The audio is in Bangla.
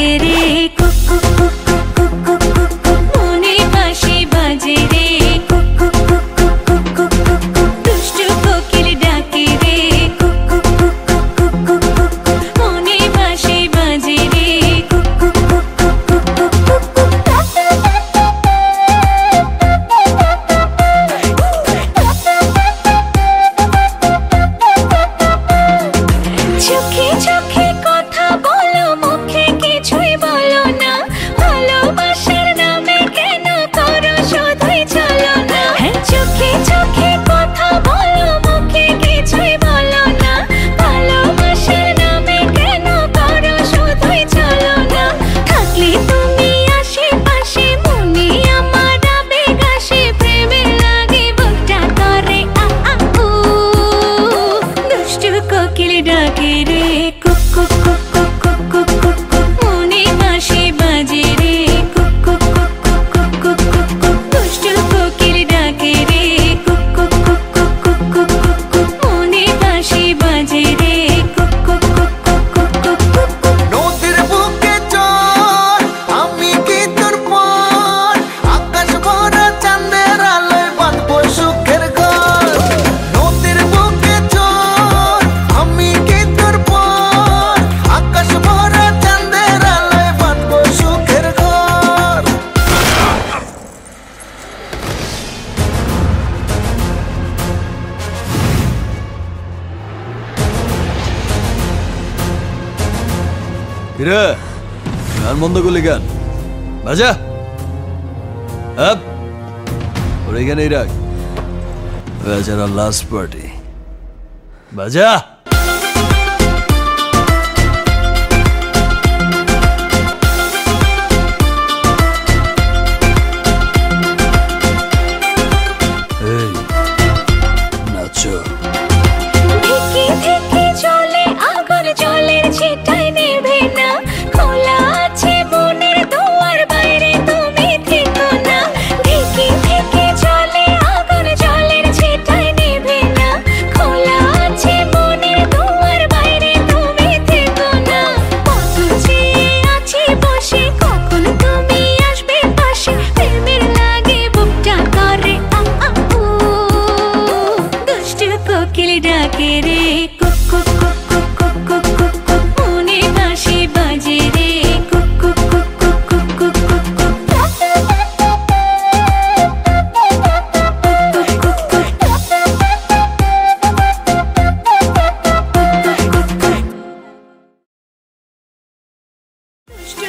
ডাকে রে cook cook cook cook cook cook cook মনে বাঁশি বাজে রে cook cook cook cook cook cook cook দুষ্টু কোকিল ডাকে রে cook cook cook cook cook cook cook মনে বাঁশি বাজে রে cook cook cook cook cook cook cook চোখে চোখে কথা বলো মুখে কিছুই বলো না ভালোবাসার নামে কেন করো শুধুই চলো না চোখে চোখে কথা বলো মুখে কিছুই বলো না ভালোবাসার নামে কেন করো শুধুই চলো না থাকলে তুমি আশেপাশে মনে আমার আবেগ আসে প্রেমের লাগে বুকটা করে আ আ উ দুষ্টু কোকিল ডাকে রে cook cook cook cook cook cook cook cook মনে বাঁশি বাজে রে cook cook cook cook cook cook cook cook দুষ্টু কোকিল ডাকে রে cook cook cook cook cook cook cook cook মনে বাঁশি বাজে রে cook cook cook cook cook cook cook cook নদীর বুকে চল আমি কি তোর পর আকাশ ভরা চাঁদের আলোয় বাঁধবো সুখের ঘর নদীর বুকে চল আমি কি তোর পর আকাশ ভরা চাঁদের আলোয় বাঁধবো সুখের ঘর কিরে গান বন্ধ করলি গান বাজা আপ ওর এখানেই রাখ বেচারা লাস্ট পার্টি বাজা এই নাচো ধিকি ধিকি চলে আগুন জলের ছিটায় নেভে না খোলা আছে মনের দুয়ার বাইরে তুমি থেকো না ধিকি ধিকি চলে আগুন জলের ছিটায় নেভে না খোলা আছে মনের দুয়ার বাইরে তুমি থেকো না কত চেয়ে আছি বসে কখন তুমি আসবে পাশে প্রেমের লাগে বুকটা করে আ আ উ দুষ্টু কোকিল ডাকে রে cook cook cook cook cook cook cook cook মনে বাঁশি বাজে রে cook cook cook cook cook cook cook cook দুষ্টু